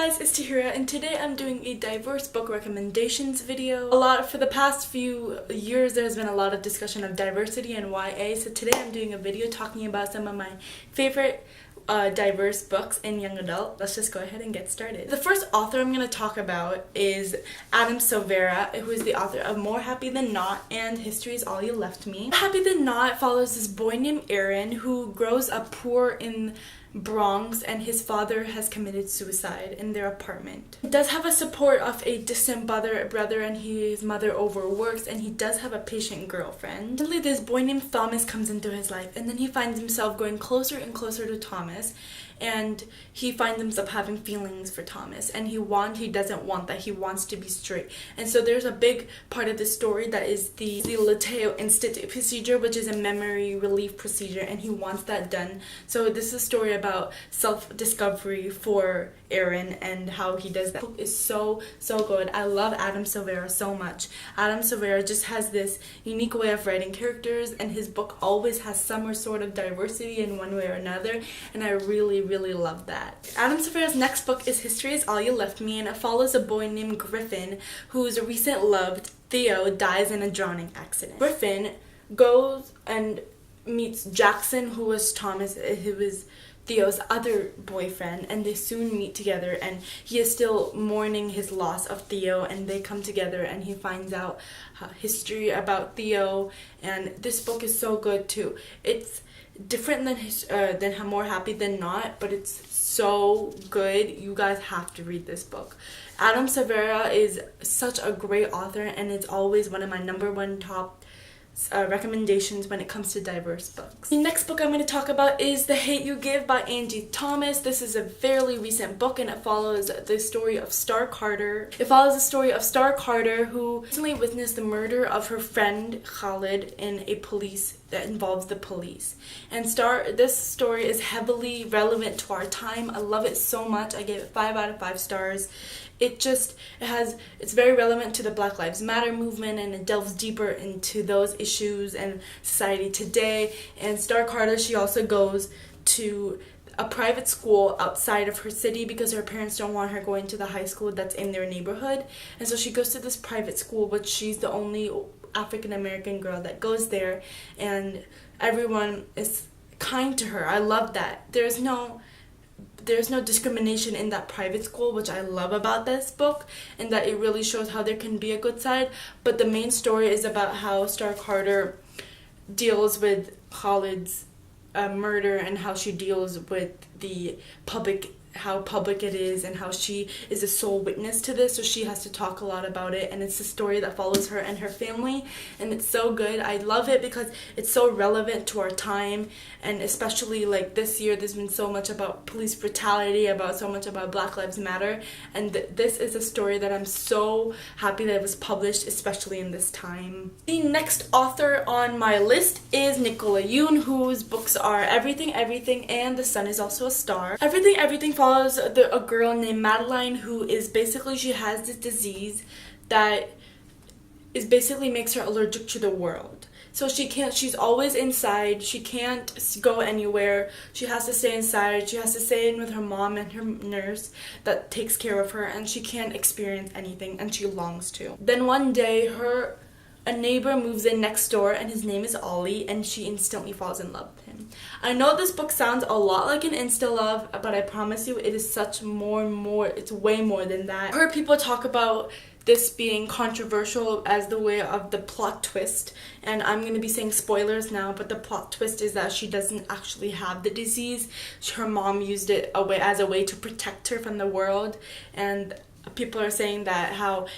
guys, it's Tahira, and today I'm doing a diverse book recommendations video. For the past few years there's been a lot of discussion of diversity and YA, so today I'm doing a video talking about some of my favorite diverse books in young adult. Let's just go ahead and get started. The first author I'm going to talk about is Adam Silvera, who is the author of More Happy Than Not and History Is All You Left Me. Happy Than Not follows this boy named Aaron who grows up poor in Bronx, and his father has committed suicide in their apartment. He does have a support of a distant brother, and his mother overworks, and he does have a patient girlfriend. Suddenly this boy named Thomas comes into his life, and then he finds himself going closer and closer to Thomas, and he finds himself having feelings for Thomas, and he doesn't want that. He wants to be straight. And so there's a big part of the story that is the Lateo Institute procedure, which is a memory relief procedure, and he wants that done. So this is a story about self-discovery for Aaron and how he does that. The book is so good. I love Adam Silvera so much. Adam Silvera just has this unique way of writing characters, and his book always has some sort of diversity in one way or another, and I really love that. Adam Silvera's next book is History Is All You Left Me, and it follows a boy named Griffin whose recent love, Theo, dies in a drowning accident. Griffin goes and meets Jackson, who was Theo's other boyfriend, and they soon meet together, and he is still mourning his loss of Theo, and they come together and he finds out history about Theo, and this book is so good too. It's different than More Happy Than Not, but it's so good. You guys have to read this book. Adam Silvera is such a great author, and it's always one of my #1 top recommendations when it comes to diverse books. The next book I'm going to talk about is The Hate You Give by Angie Thomas. This is a fairly recent book, and it follows the story of Star Carter. Who recently witnessed the murder of her friend Khalid that involves the police. And this story is heavily relevant to our time. I love it so much. I gave it 5 out of 5 stars. It's very relevant to the Black Lives Matter movement, and it delves deeper into those issues and society today. And Star Carter, she also goes to a private school outside of her city because her parents don't want her going to the high school that's in their neighborhood. And so she goes to this private school, but she's the only African American girl that goes there, and everyone is kind to her. I love that. There's no discrimination in that private school, which I love about this book, and that it really shows how there can be a good side. But the main story is about how Star Carter deals with Khalid's murder, and how she deals with how public it is, and how she is a sole witness to this, so she has to talk a lot about it. And it's a story that follows her and her family, and it's so good. I love it because it's so relevant to our time, and especially like this year there's been so much about police brutality, so much about Black Lives Matter, and this is a story that I'm so happy that it was published, especially in this time. The next author on my list is Nicola Yoon, whose books are Everything Everything and The Sun Is Also a Star. Everything follows a girl named Madeline who is she has this disease that basically makes her allergic to the world. So she's always inside. She can't go anywhere. She has to stay inside. She has to stay in with her mom and her nurse that takes care of her, and she can't experience anything, and she longs to. Then one day a neighbor moves in next door, and his name is Ollie, and she instantly falls in love with him. I know this book sounds a lot like an insta-love, but I promise you it is it's way more than that. I heard people talk about this being controversial as the way of the plot twist, and I'm going to be saying spoilers now, but the plot twist is that she doesn't actually have the disease. Her mom used it as a way to protect her from the world, and people are saying that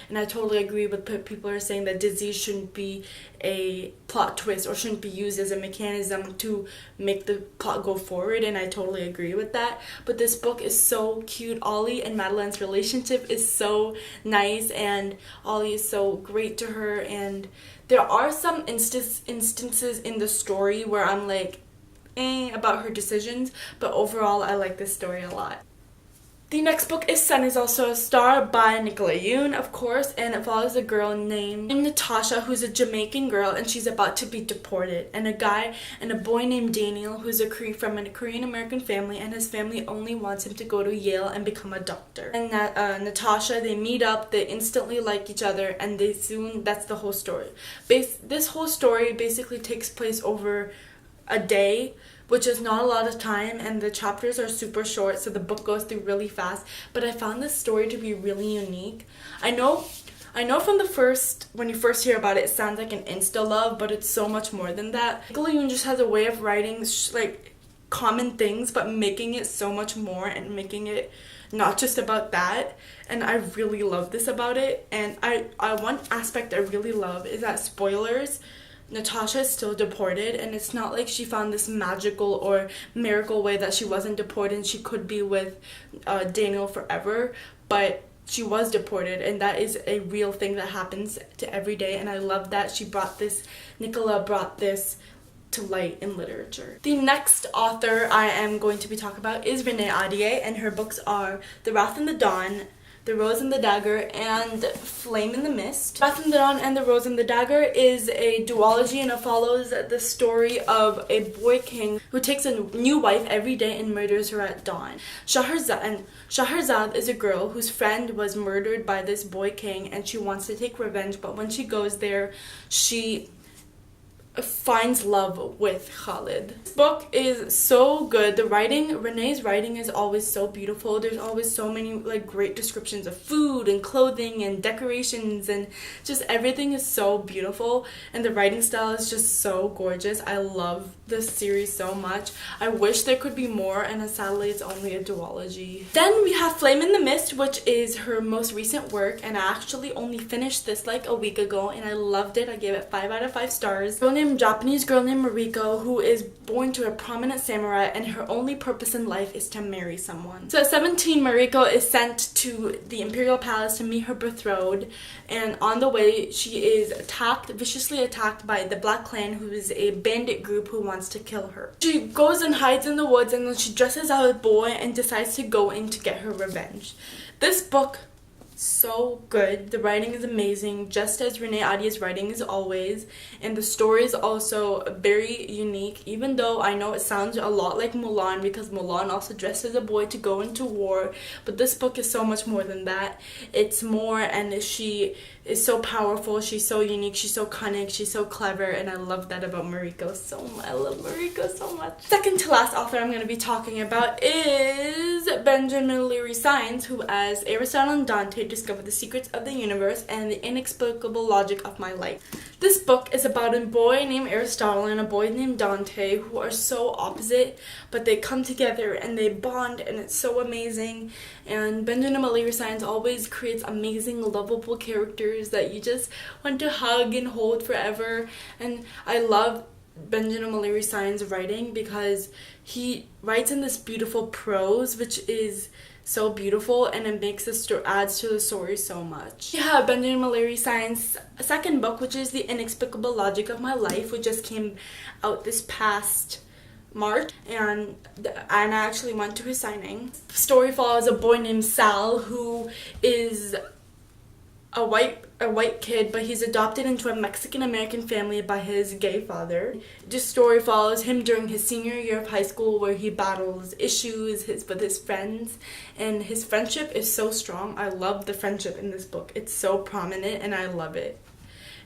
and I totally agree with people are saying that disease shouldn't be a plot twist or shouldn't be used as a mechanism to make the plot go forward, and I totally agree with that. But this book is so cute. Ollie and Madeline's relationship is so nice, and Ollie is so great to her, and there are some instances in the story where I'm like about her decisions, but overall I like this story a lot. The next book is Sun is Also a Star by Nicola Yoon, of course, and it follows a girl named Natasha, who's a Jamaican girl, and she's about to be deported, and a guy and a boy named Daniel, who's from a Korean American family, and his family only wants him to go to Yale and become a doctor. And Natasha, they meet up, they instantly like each other, and that's the whole story. This whole story basically takes place over a day, which is not a lot of time, and the chapters are super short, so the book goes through really fast. But I found this story to be really unique. I know from when you first hear about it, it sounds like an insta love, but it's so much more than that. Nicola Yoon just has a way of writing like common things, but making it so much more and making it not just about that. And I really love this about it. And one aspect I really love is that, spoilers, Natasha is still deported, and it's not like she found this magical or miracle way that she wasn't deported and she could be with Daniel forever, but she was deported, and that is a real thing that happens to every day, and I love that Nicola brought this to light in literature. The next author I am going to be talking about is Renee Ahdieh, and her books are The Wrath and the Dawn, The Rose and the Dagger, and Flame in the Mist. Wrath and the Dawn and The Rose and the Dagger is a duology, and it follows the story of a boy king who takes a new wife every day and murders her at dawn. Shahrazad is a girl whose friend was murdered by this boy king, and she wants to take revenge, but when she goes there, she finds love with Khalid. This book is so good. Renee's writing is always so beautiful. There's always so many like great descriptions of food and clothing and decorations, and just everything is so beautiful, and the writing style is just so gorgeous. I love this series so much. I wish there could be more, and sadly it's only a duology. Then we have Flame in the Mist, which is her most recent work, and I actually only finished this like a week ago, and I loved it. I gave it 5 out of 5 stars. Japanese girl named Mariko, who is born to a prominent samurai, and her only purpose in life is to marry someone. So at 17, Mariko is sent to the imperial palace to meet her betrothed, and on the way she is viciously attacked by the Black Clan, who is a bandit group who wants to kill her. She goes and hides in the woods, and then she dresses as a boy and decides to go in to get her revenge. This book, so good. The writing is amazing, just as Renee Ahdieh's writing is always, and the story is also very unique, even though I know it sounds a lot like Mulan, because Mulan also dressed as a boy to go into war, but this book is so much more than that. It's more, and she is so powerful, she's so unique, she's so cunning, she's so clever, and I love that about Mariko so much. I love Mariko so much. Second to last author I'm going to be talking about is Benjamin Leary Sines, who, as Aristotle and Dante discover the secrets of the universe and the inexplicable logic of my life. This book is about a boy named Aristotle and a boy named Dante, who are so opposite, but they come together and they bond, and it's so amazing. And Benjamin Leary Sines always creates amazing, lovable characters that you just want to hug and hold forever. And I love Benjamin Leary Sines' writing because he writes in this beautiful prose, which is so beautiful, and it adds to the story so much. We have Benjamin Leary Sines' second book, which is The Inexplicable Logic of My Life, which just came out this past March, and I actually went to his signing. The story follows a boy named Sal, who is a white kid, but he's adopted into a Mexican-American family by his gay father. This story follows him during his senior year of high school, where he battles issues with his friends, and his friendship is so strong. I love the friendship in this book. It's so prominent, and I love it.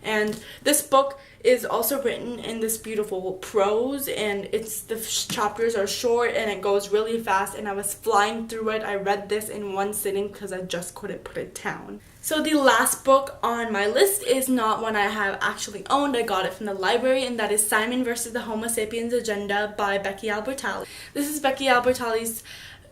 And this book is also written in this beautiful prose, and the chapters are short and it goes really fast, and I was flying through it. I read this in one sitting because I just couldn't put it down. So the last book on my list is not one I have actually owned. I got it from the library, and that is Simon vs. the Homo Sapiens Agenda by Becky Albertalli. This is Becky Albertalli's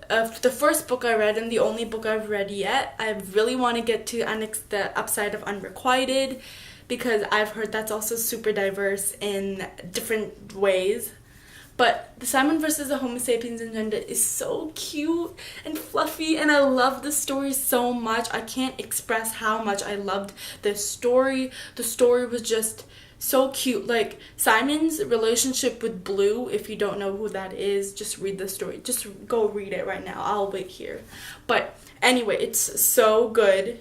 the first book I read and the only book I've read yet. I really want to get to the upside of Unrequited, because I've heard that's also super diverse in different ways. But the Simon vs. the Homo Sapiens Agenda is so cute and fluffy, and I love the story so much. I can't express how much I loved this story. The story was just So cute. Like Simon's relationship with Blue, if you don't know who that is, just read the story. Just go read it right now. I'll wait here. But anyway, it's so good.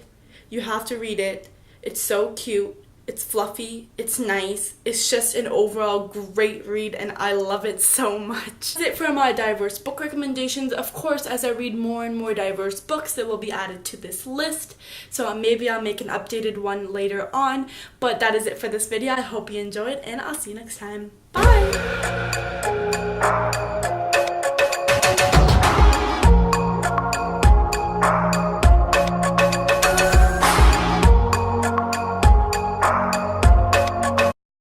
You have to read it. It's so cute. It's fluffy, it's nice, it's just an overall great read, and I love it so much. That's it for my diverse book recommendations. Of course, as I read more and more diverse books, they will be added to this list, so maybe I'll make an updated one later on, but that is it for this video. I hope you enjoyed, and I'll see you next time. Bye!